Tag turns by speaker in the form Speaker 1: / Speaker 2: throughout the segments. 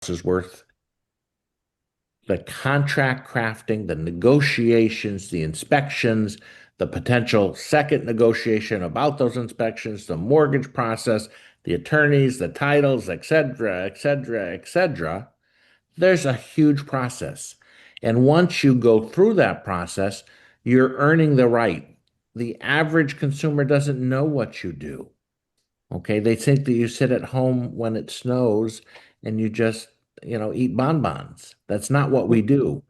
Speaker 1: house is worth, the contract crafting, the negotiations, the inspections, the potential second negotiation about those inspections, the mortgage process, the attorneys, the titles, et cetera, et cetera, et cetera. There's a huge process. And once you go through that process, you're earning the right. The average consumer doesn't know what you do. Okay. They think that you sit at home when it snows and you just, eat bonbons. That's not what we do.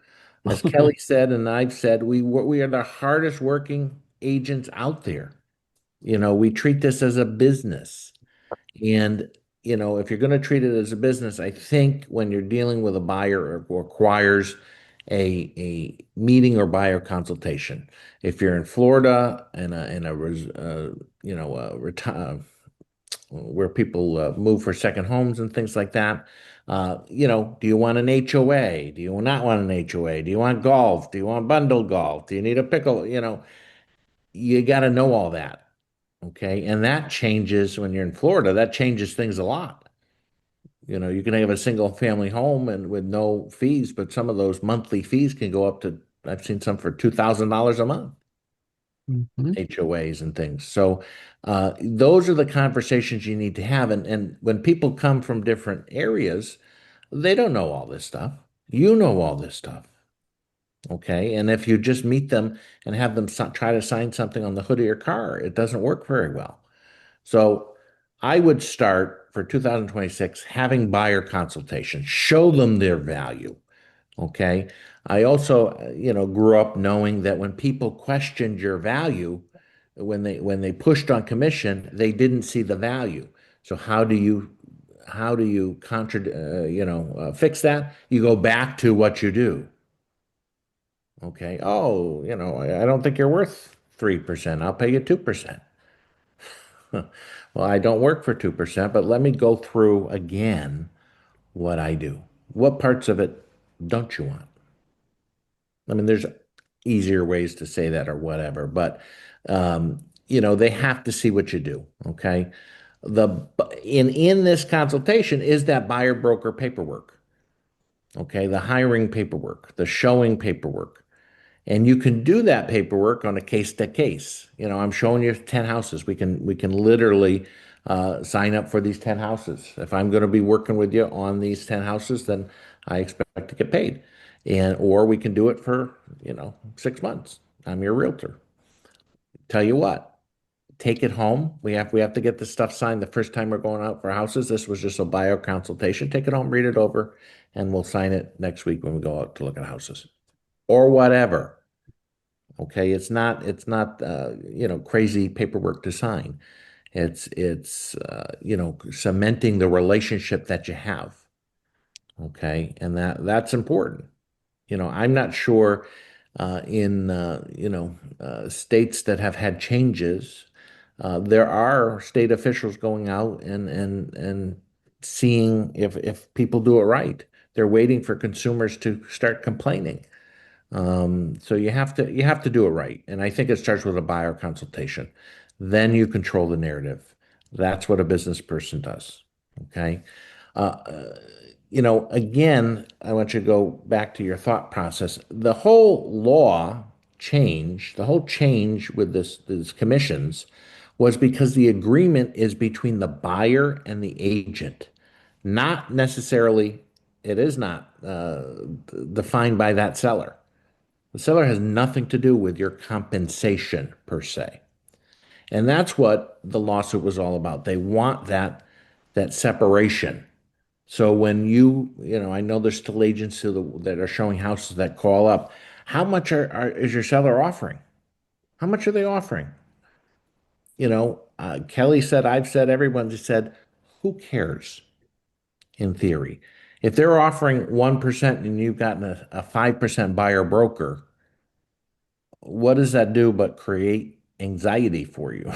Speaker 1: As Kelly said, and I've said, we are the hardest working agents out there. We treat this as a business. And, if you're going to treat it as a business, I think when you're dealing with a buyer, it requires a meeting or buyer consultation. If you're in Florida and where people move for second homes and things like that, do you want an HOA? Do you not want an HOA? Do you want golf? Do you want bundle golf? Do you need a pickle? You got to know all that. Okay. And that changes when you're in Florida, that changes things a lot. You can have a single family home and with no fees, but some of those monthly fees can go up to, I've seen some for $2,000 a month,
Speaker 2: Mhm.
Speaker 1: HOAs and things. So those are the conversations you need to have. And when people come from different areas, they don't know all this stuff. You know all this stuff. Okay. And if you just meet them and have them try to sign something on the hood of your car, it doesn't work very well. So I would start for 2026 having buyer consultations, show them their value. Okay. I also, grew up knowing that when people questioned your value, when they pushed on commission, they didn't see the value. So how do you fix that? You go back to what you do. Okay. Oh, I don't think you're worth 3%. I'll pay you 2%. Well, I don't work for 2%, but let me go through again what I do. What parts of it don't you want? I mean, there's easier ways to say that or whatever, but they have to see what you do. Okay. The in this consultation is that buyer broker paperwork. Okay, the hiring paperwork, the showing paperwork. And you can do that paperwork on a case to case. I'm showing you 10 houses. We can literally sign up for these 10 houses. If I'm going to be working with you on these 10 houses, then I expect to get paid. Or we can do it for, 6 months. I'm your realtor. Tell you what, take it home. We have to get this stuff signed the first time we're going out for houses. This was just a bio consultation. Take it home, read it over, and we'll sign it next week when we go out to look at houses or whatever. Okay, it's not crazy paperwork to sign. It's cementing the relationship that you have. Okay, and that's important. I'm not sure in states that have had changes. There are state officials going out and seeing if people do it right. They're waiting for consumers to start complaining. So you have to do it right. And I think it starts with a buyer consultation. Then you control the narrative. That's what a business person does. Okay. Again, I want you to go back to your thought process. The whole law change, the whole change with these commissions was because the agreement is between the buyer and the agent, not necessarily, it is not defined by that seller. The seller has nothing to do with your compensation per se. And that's what the lawsuit was all about. They want that separation. So when I know there's still agents that are showing houses that call up. How much is your seller offering? How much are they offering? Kelly said, I've said, everyone's said, who cares in theory? If they're offering 1% and you've gotten a 5% buyer broker, what does that do but create anxiety for you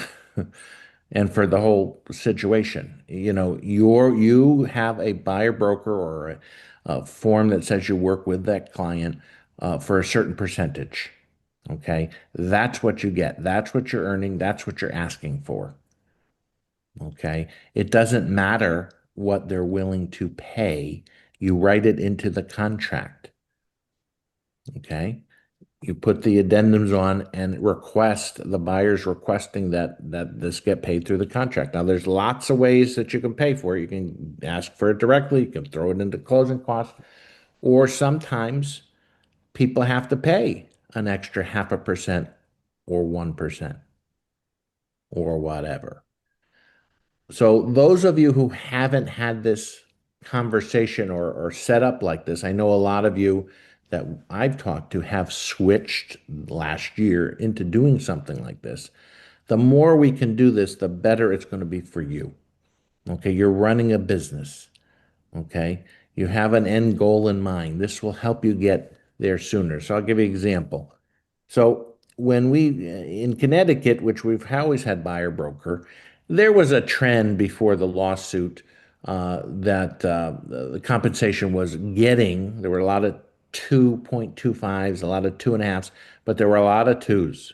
Speaker 1: and for the whole situation? You have a buyer broker or a form that says you work with that client for a certain percentage. Okay, that's what you get. That's what you're earning. That's what you're asking for. Okay, it doesn't matter what they're willing to pay. You write it into the contract. Okay. You put the addendums on and request the buyer's requesting that this get paid through the contract. Now, there's lots of ways that you can pay for it. You can ask for it directly, you can throw it into closing costs, or sometimes people have to pay an extra 0.5% or 1% or whatever. So those of you who haven't had this conversation or set up like this, I know a lot of you that I've talked to have switched last year into doing something like this. The more we can do this, the better it's going to be for you. Okay, you're running a business. Okay, you have an end goal in mind. This will help you get there sooner. So I'll give you an example. So when we in Connecticut, which we've always had buyer broker, there was a trend before the lawsuit that the compensation was getting. There were a lot of 2.25s, a lot of 2.5s, but there were a lot of twos.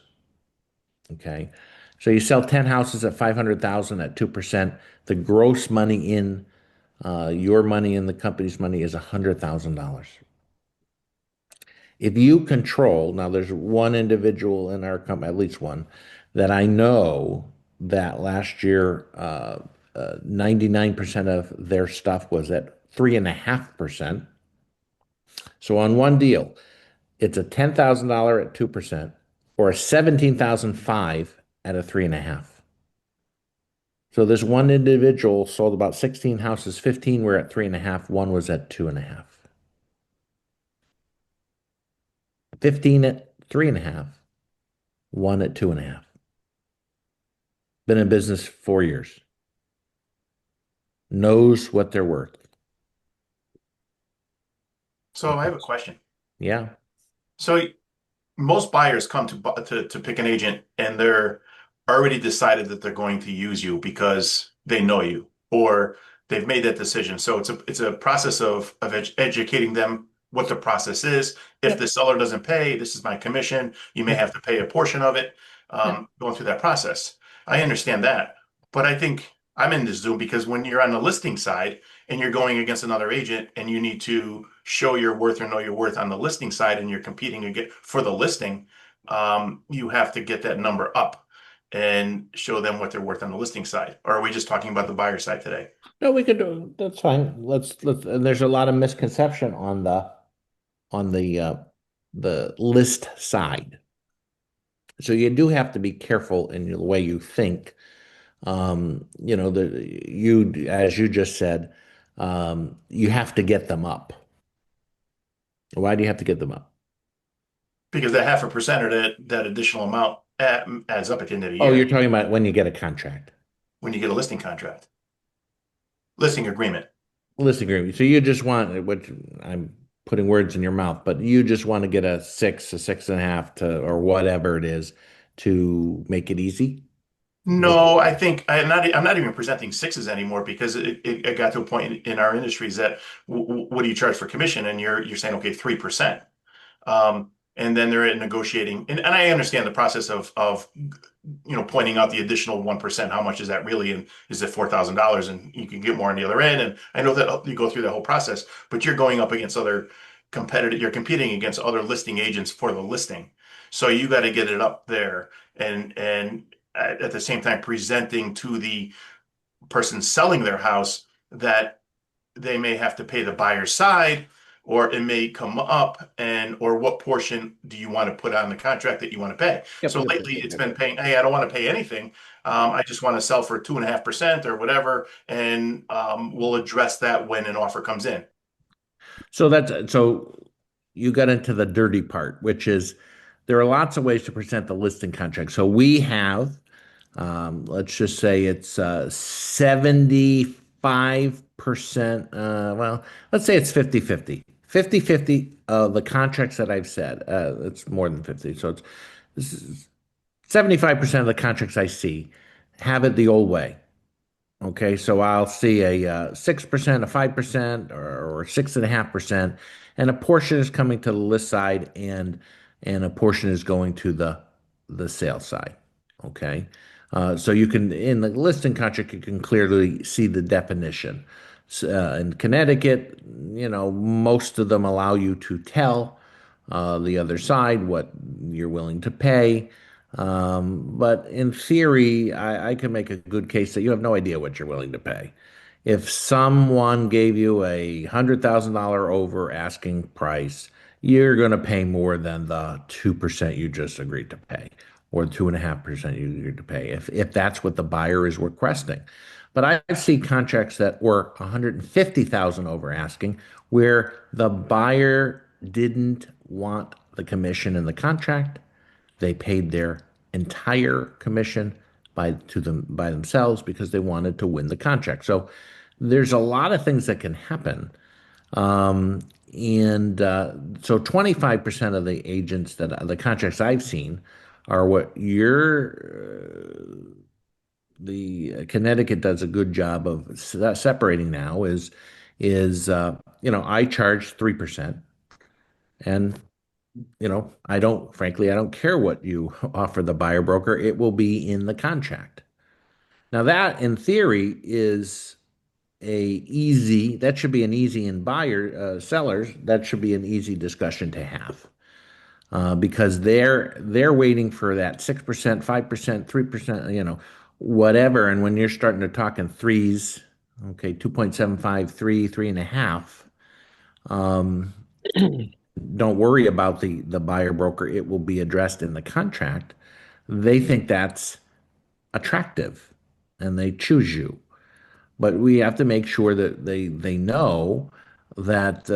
Speaker 1: Okay, so you sell 10 houses at 500,000 at 2%. The gross money in your money and the company's money is $100,000. If you control, now there's one individual in our company, at least one, that I know that last year 99% of their stuff was at 3.5%. So on one deal, it's a $10,000 at 2% or a 17,005 at a 3.5. So this one individual sold about 16 houses, 15 were at 3.5, one was at 2.5. 15 at 3.5, one at 2.5. Been in business 4 years. Knows what they're worth.
Speaker 2: So I have a question.
Speaker 1: Yeah.
Speaker 2: So most buyers come to pick an agent and they're already decided that they're going to use you because they know you or they've made that decision. So it's a process of educating them what the process is. If the
Speaker 1: Yep.
Speaker 2: seller doesn't pay, this is my commission. You may have
Speaker 1: Yep.
Speaker 2: to pay a portion of it,
Speaker 1: Yep.
Speaker 2: going through that process. I understand that. But I think I'm in this Zoom because when you're on the listing side and you're going against another agent and you need to show your worth or know your worth on the listing side and you're competing again for the listing, you have to get that number up and show them what they're worth on the listing side. Or are we just talking about the buyer side today?
Speaker 1: No, we could do that's fine. Let's and there's a lot of misconception on the list side. So you do have to be careful in the way you think. As you just said, you have to get them up. Why do you have to get them up?
Speaker 2: Because that 0.5% or that additional amount adds up at the end of the
Speaker 1: Oh, you're
Speaker 2: year
Speaker 1: talking about when you get a contract.
Speaker 2: when you get a listing contract, listing agreement.
Speaker 1: Listing agreement. So you just want, which I'm putting words in your mouth, but you just want to get a 6, a 6.5 to, or whatever it is to make it easy.
Speaker 2: No, I think I'm not even presenting sixes anymore because it got to a point in our industries that what do you charge for commission? And you're saying, okay, 3%. And then they're negotiating. And I understand the process of pointing out the additional 1%. How much is that really? And is it $4,000? And you can get more on the other end. And I know that you go through the whole process, but you're going up against other competitive, you're competing against other listing agents for the listing. So you got to get it up there and at the same time presenting to the person selling their house that they may have to pay the buyer's side or it may come up and or what portion do you want to put on the contract that you want to pay.
Speaker 1: Yep,
Speaker 2: So
Speaker 1: yep, yep,
Speaker 2: lately
Speaker 1: yep,
Speaker 2: it's
Speaker 1: yep,
Speaker 2: been
Speaker 1: yep.
Speaker 2: paying, hey, I don't want to pay anything. I just want to sell for 2.5% or whatever, and we'll address that when an offer comes in.
Speaker 1: So you got into the dirty part, which is there are lots of ways to present the listing contract. So we have, let's just say it's 75%, well, let's say it's 50-50. 50-50 of the contracts that I've said, it's more than 50. So it's 75% of the contracts I see have it the old way. Okay, so I'll see a 6%, a 5%, or 6.5%, and a portion is coming to the list side, and a portion is going to the sales side. Okay, so you can in the listing contract you can clearly see the definition. In Connecticut, most of them allow you to tell the other side what you're willing to pay. But in theory, I can make a good case that you have no idea what you're willing to pay. If someone gave you a $100,000 over asking price, you're going to pay more than the 2% you just agreed to pay, or 2.5% you agreed to pay, if that's what the buyer is requesting. But I see contracts that were 150,000 over asking where the buyer didn't want the commission in the contract. They paid their entire commission by themselves because they wanted to win the contract. So there's a lot of things that can happen. Um, and so 25% of the agents that the contracts I've seen are what the Connecticut does a good job of separating now is I charge 3%, and I don't care what you offer the buyer broker, it will be in the contract. Now that in theory is that should be an easy in sellers, that should be an easy discussion to have. Because they're waiting for that 6%, 5%, 3%, whatever. And when you're starting to talk in threes, okay, 2.75, 3.5, um, don't worry about the buyer broker. It will be addressed in the contract. They think that's attractive and they choose you. But we have to make sure that they know that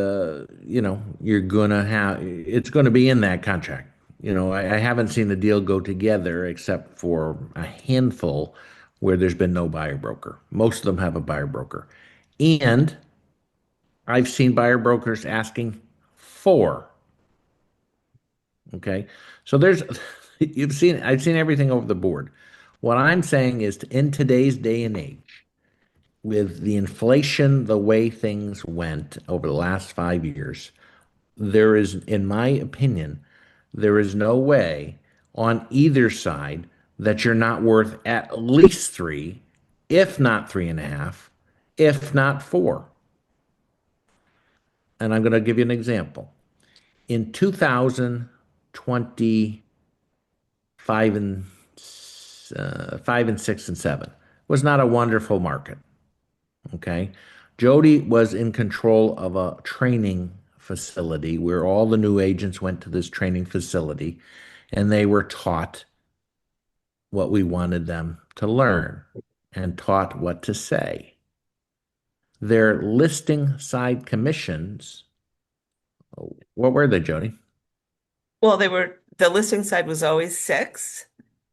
Speaker 1: you're gonna have it's going to be in that contract. I haven't seen the deal go together except for a handful where there's been no buyer broker. Most of them have a buyer broker, and I've seen buyer brokers asking for. Okay, so there's I've seen everything over the board. What I'm saying is, in today's day and age, with the inflation, the way things went over the last 5 years, there is, in my opinion, there is no way on either side that you're not worth at least three, if not 3.5, if not four. And I'm going to give you an example. In 2025 and 6 and 7 was not a wonderful market. Okay. Jody was in control of a training facility where all the new agents went to this training facility and they were taught what we wanted them to learn and taught what to say. Their listing side commissions, what were they, Jody?
Speaker 3: Well, the listing side was always six,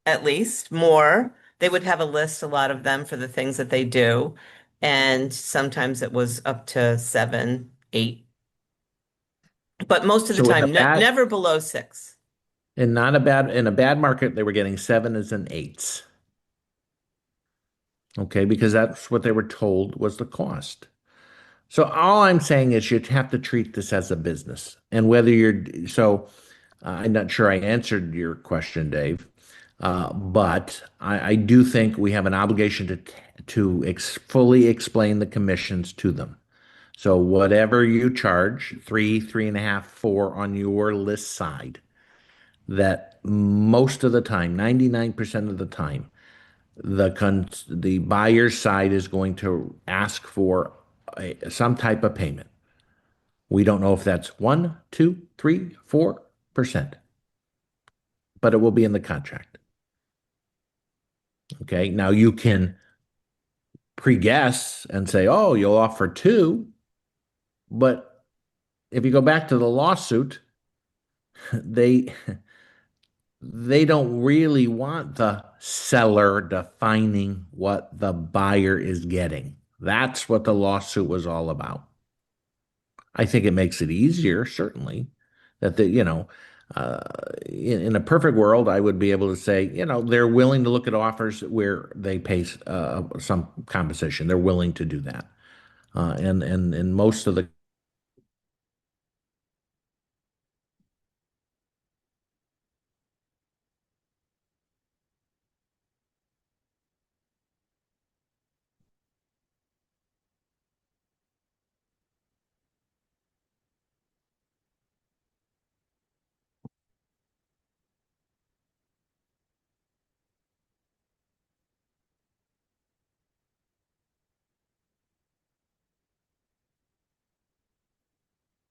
Speaker 3: at least more. They would have a list, a lot of them, for the things that they do. And sometimes it was up to seven, eight, but most of the
Speaker 1: So in a
Speaker 3: time,
Speaker 1: bad
Speaker 3: never below six.
Speaker 1: and not a bad in a bad market, they were getting sevens and eights. Okay, because that's what they were told was the cost. So all I'm saying is you'd have to treat this as a business. And whether you're so I'm not sure I answered your question, Dave, but I do think we have an obligation to fully explain the commissions to them. So whatever you charge, 3.5, 4 on your list side, that most of the time, 99% of the time, the buyer's side is going to ask for some type of payment. We don't know if that's 1, 2, 3, 4%, but it will be in the contract. Okay. Now you can pre-guess and say, oh, you'll offer two. But if you go back to the lawsuit, they they don't really want the seller defining what the buyer is getting. That's what the lawsuit was all about. I think it makes it easier, certainly, that uh, in a perfect world, I would be able to say, they're willing to look at offers where they pay some compensation. They're willing to do that. And in most of the